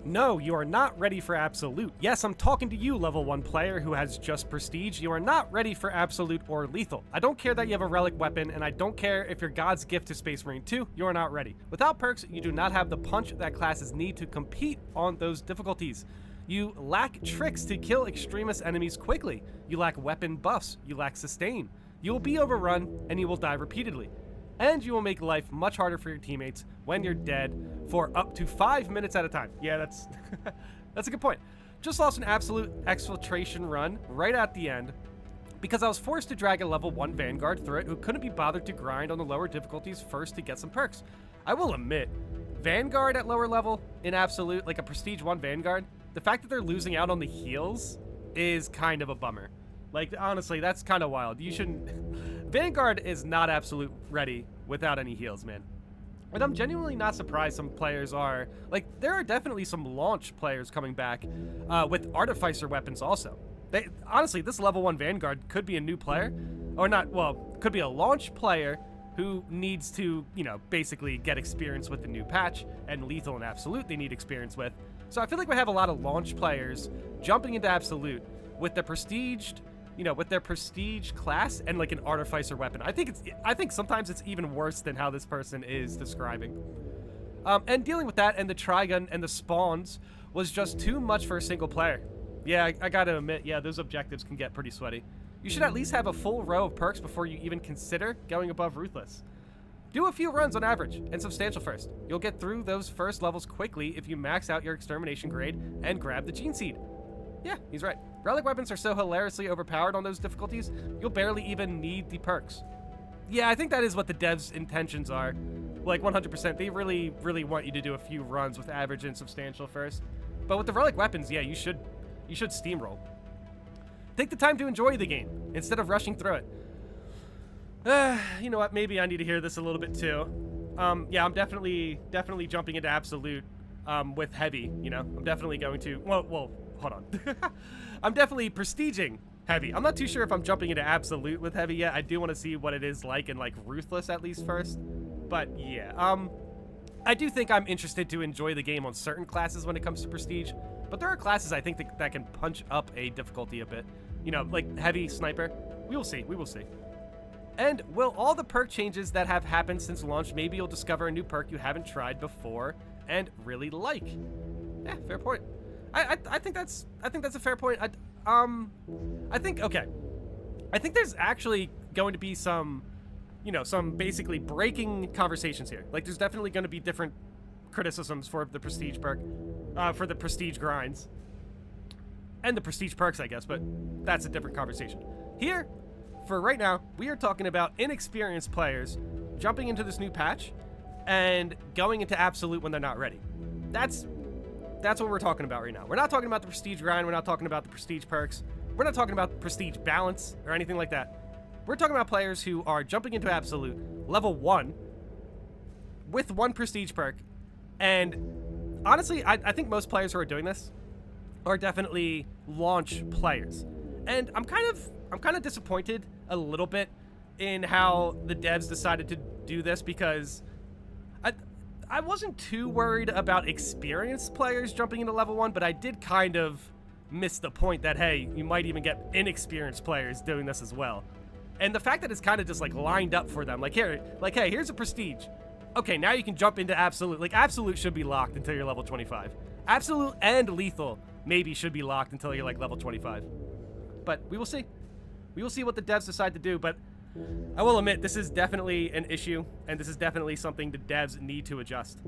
No, you are not ready for Absolute. Yes, I'm talking to you, level 1 player who has just Prestige. You are not ready for Absolute or Lethal. I don't care that you have a Relic weapon, and I don't care if you're God's gift to Space Marine 2, you are not ready. Without perks, you do not have the punch that classes need to compete on those difficulties. You lack tricks to kill extremist enemies quickly. You lack weapon buffs. You lack sustain. You will be overrun, and you will die repeatedly. And you will make life much harder for your teammates when you're dead for up to 5 minutes at a time. Yeah, that's that's a good point. Just lost an absolute exfiltration run right at the end because I was forced to drag a level 1 Vanguard through it who couldn't be bothered to grind on the lower difficulties first to get some perks. I will admit, Vanguard at lower level in absolute, like a Prestige 1 Vanguard, the fact that they're losing out on the heals is kind of a bummer. Like, honestly, that's kind of wild. You shouldn't... Vanguard is not absolute ready without any heals, man. And I'm genuinely not surprised some players are... Like, there are definitely some launch players coming back with Artificer weapons also. Honestly, this level 1 Vanguard could be a new player. Or not, well, could be a launch player who needs to, you know, basically get experience with the new patch. And Lethal and Absolute they need experience with. So I feel like we have a lot of launch players jumping into Absolute with the prestiged... You know, with their prestige class and like an artificer weapon. I think sometimes it's even worse than how this person is describing. And dealing with that and the Trigun and the spawns was just too much for a single player. Yeah, I gotta admit, yeah, those objectives can get pretty sweaty. You should at least have a full row of perks before you even consider going above Ruthless. Do a few runs on average and substantial first. You'll get through those first levels quickly if you max out your extermination grade and grab the Gene Seed. Yeah, he's right. Relic weapons are so hilariously overpowered on those difficulties, you'll barely even need the perks. Yeah, I think that is what the devs' intentions are. Like, 100%. They really, really want you to do a few runs with average and substantial first. But with the relic weapons, yeah, you should steamroll. Take the time to enjoy the game, instead of rushing through it. You know what? Maybe I need to hear this a little bit, too. Yeah, I'm definitely jumping into Absolute with Heavy, you know? I'm definitely going to... Well, hold on. I'm definitely prestiging Heavy. I'm not too sure if I'm jumping into Absolute with Heavy yet. I do want to see what it is like in, like, Ruthless at least first. But, yeah. I do think I'm interested to enjoy the game on certain classes when it comes to Prestige. But there are classes I think that can punch up a difficulty a bit. You know, like Heavy, Sniper. We will see. We will see. And will all the perk changes that have happened since launch, maybe you'll discover a new perk you haven't tried before and really like. Yeah, fair point. I think that's a fair point. I think there's actually going to be some, you know, some basically breaking conversations here. Like, there's definitely going to be different criticisms for the Prestige perk, for the Prestige grinds, and the Prestige perks, I guess, but that's a different conversation. Here, for right now, we are talking about inexperienced players jumping into this new patch and going into Absolute when they're not ready. That's what we're talking about right now. We're not talking about the Prestige grind. We're not talking about the Prestige perks. We're not talking about Prestige balance or anything like that. We're talking about players who are jumping into Absolute, level 1, with 1 Prestige perk. And honestly, I think most players who are doing this are definitely launch players. And I'm kind of disappointed a little bit in how the devs decided to do this because I wasn't too worried about experienced players jumping into level 1, but I did kind of miss the point that, hey, you might even get inexperienced players doing this as well. And the fact that it's kind of just like lined up for them, like here, like, hey, here's a Prestige. Okay, now you can jump into Absolute. Like, Absolute should be locked until you're level 25. Absolute and Lethal maybe should be locked until you're like level 25. But we will see. We will see what the devs decide to do, but I will admit, this is definitely an issue, and this is definitely something the devs need to adjust.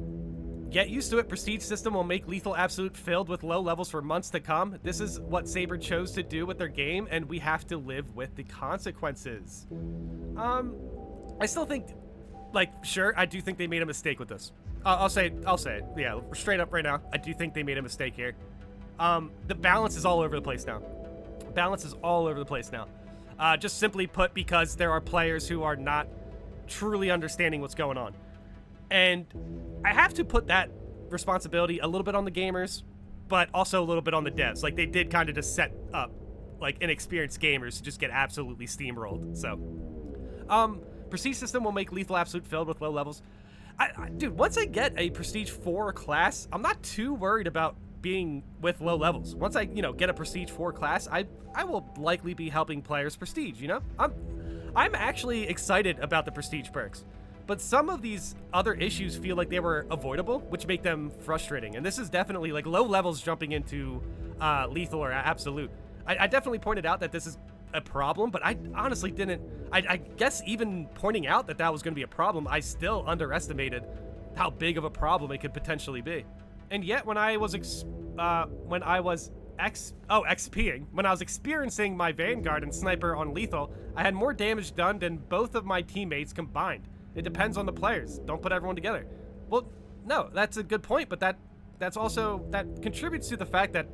Get used to it. Prestige system will make Lethal Absolute filled with low levels for months to come. This is what Saber chose to do with their game, and we have to live with the consequences. I still think, like, sure, I do think they made a mistake with this. I'll say it. Yeah, straight up right now, I do think they made a mistake here. The balance is all over the place now. Balance is all over the place now. Just simply put, because there are players who are not truly understanding what's going on. And I have to put that responsibility a little bit on the gamers, but also a little bit on the devs. Like, they did kind of just set up, like, inexperienced gamers to just get absolutely steamrolled. So, Prestige system will make Lethal Absolute filled with low levels. Dude, once I get a Prestige 4 class, I'm not too worried about being with low levels. Once I, get a Prestige 4 class, I will likely be helping players Prestige, I'm actually excited about the Prestige perks. But some of these other issues feel like they were avoidable, which make them frustrating. And this is definitely like low levels jumping into lethal or absolute. I definitely pointed out that this is a problem, but I honestly didn't. I guess even pointing out that that was going to be a problem, I still underestimated how big of a problem it could potentially be. And yet, when I was experiencing my Vanguard and Sniper on lethal, I had more damage done than both of my teammates combined. It depends on the players. Don't put everyone together. Well, no, that's a good point, but that contributes to the fact that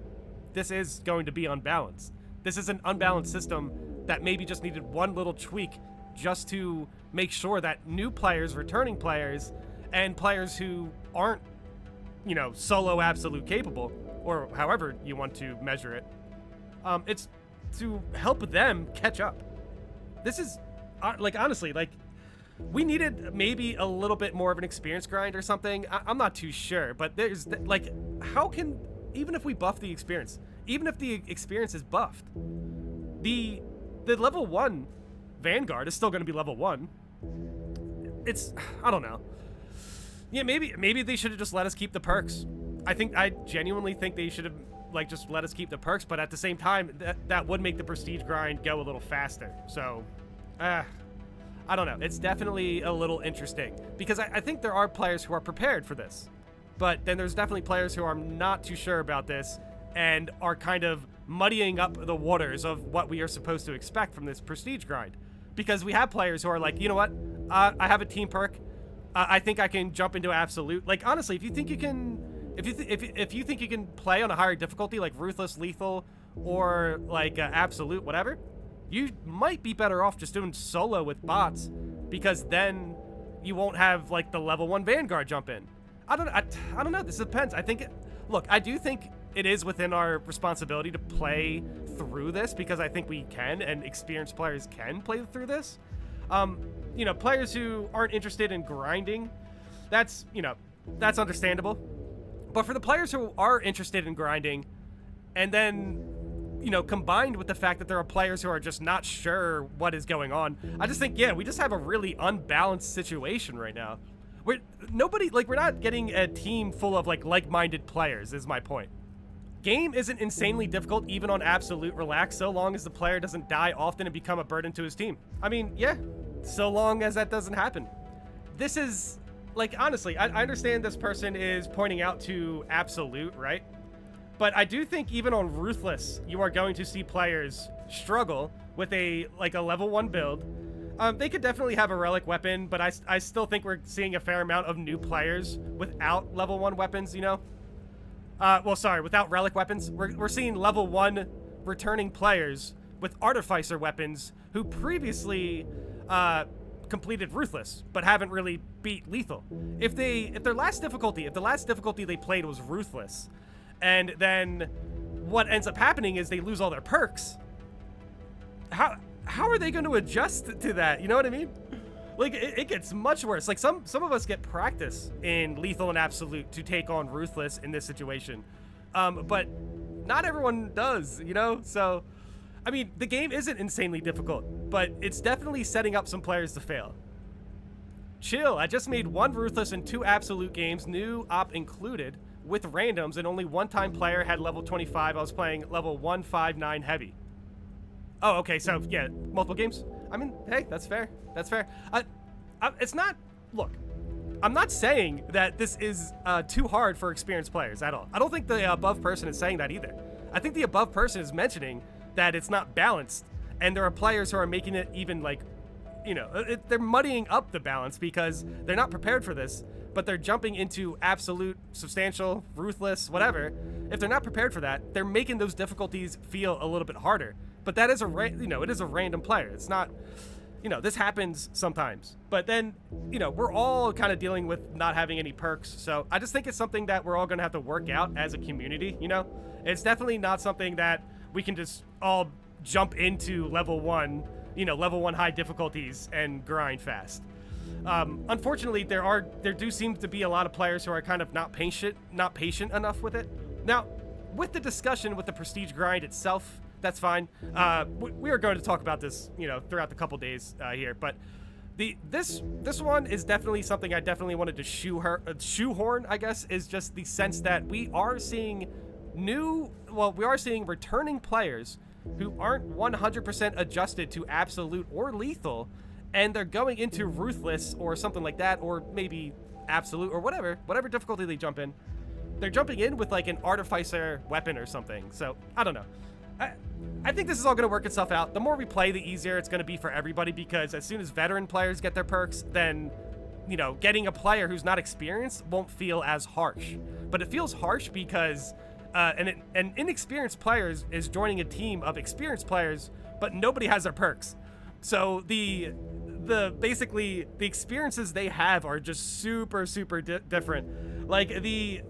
this is going to be unbalanced. This is an unbalanced system that maybe just needed one little tweak just to make sure that new players, returning players, and players who aren't, solo absolute capable, or however you want to measure it, it's to help them catch up. This is, honestly, we needed maybe a little bit more of an experience grind or something. I'm not too sure, but there's, how can, even if we buff the experience, even if the experience is buffed, the level 1 Vanguard is still going to be level 1. I don't know. Yeah, maybe they should have just let us keep the perks. I genuinely think they should have, just let us keep the perks, but at the same time, that would make the prestige grind go a little faster. So, I don't know. It's definitely a little interesting because I think there are players who are prepared for this, but then there's definitely players who are not too sure about this and are kind of muddying up the waters of what we are supposed to expect from this prestige grind. Because we have players who are like, you know what? I have a team perk. I think I can jump into absolute. Honestly, if you think you can, if you think you can play on a higher difficulty, like ruthless, lethal, or absolute, whatever, you might be better off just doing solo with bots, because then you won't have the level 1 Vanguard jump in. I don't know. This depends. Look, I do think it is within our responsibility to play through this, because I think we can, and experienced players can play through this. Players who aren't interested in grinding, that's understandable. But for the players who are interested in grinding, and then combined with the fact that there are players who are just not sure what is going on, I just think, we just have a really unbalanced situation right now. We're not getting a team full of like-minded players, is my point. Game isn't insanely difficult even on absolute relax, so long as the player doesn't die often and become a burden to his team. I mean, yeah, so long as that doesn't happen. This is, honestly, I understand this person is pointing out to absolute, right? But I do think even on Ruthless, you are going to see players struggle with a level 1 build. They could definitely have a relic weapon, but I still think we're seeing a fair amount of new players without level 1 weapons, without relic weapons. We're seeing level 1 returning players with artificer weapons who previously completed Ruthless, but haven't really beat lethal. If the last difficulty they played was Ruthless, and then what ends up happening is they lose all their perks, how are they going to adjust to that? You know what I mean? It gets much worse. Some of us get practice in lethal and absolute to take on Ruthless in this situation, but not everyone does, So, I mean, the game isn't insanely difficult, but it's definitely setting up some players to fail. Chill, I just made 1 Ruthless and 2 absolute games, new op included, with randoms, and only one time player had level 25. I was playing level 159 heavy. Oh, okay, so yeah, multiple games. I mean, hey, that's fair. That's fair. It's not. Look, I'm not saying that this is too hard for experienced players at all. I don't think the above person is saying that either. I think the above person is mentioning that it's not balanced, and there are players who are making it even they're muddying up the balance because they're not prepared for this, but they're jumping into absolute, substantial, ruthless, whatever. If they're not prepared for that, they're making those difficulties feel a little bit harder. But that is it is a random player. It's not, this happens sometimes. But then, we're all kind of dealing with not having any perks. So I just think it's something that we're all going to have to work out as a community, It's definitely not something that we can just all jump into level 1, level 1 high difficulties and grind fast. Unfortunately, there do seem to be a lot of players who are kind of not patient enough with it. Now, with the discussion with the prestige grind itself, that's fine. We are going to talk about this, throughout the couple days here, but this one is definitely something I definitely wanted to shoehorn, I guess, is just the sense that we are seeing returning players who aren't 100% adjusted to absolute or lethal, and they're going into ruthless or something like that, or maybe absolute or whatever difficulty they jump in. They're jumping in with like an artificer weapon or something. So I don't know. I think this is all going to work itself out. The more we play, the easier it's going to be for everybody, because as soon as veteran players get their perks, then, getting a player who's not experienced won't feel as harsh. But it feels harsh because an inexperienced player is joining a team of experienced players, but nobody has their perks. So basically the experiences they have are just super different. Like the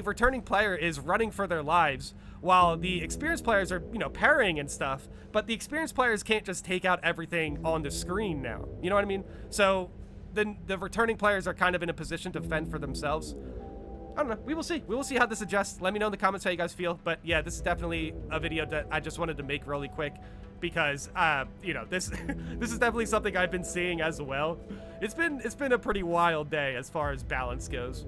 returning player is running for their lives, while the experienced players are parrying and stuff. But the experienced players can't just take out everything on the screen now. You know what I mean? So then the returning players are kind of in a position to fend for themselves. I don't know. We will see. We will see how this adjusts. Let me know in the comments how you guys feel. But yeah, this is definitely a video that I just wanted to make really quick, because this this is definitely something I've been seeing as well. It's been a pretty wild day as far as balance goes.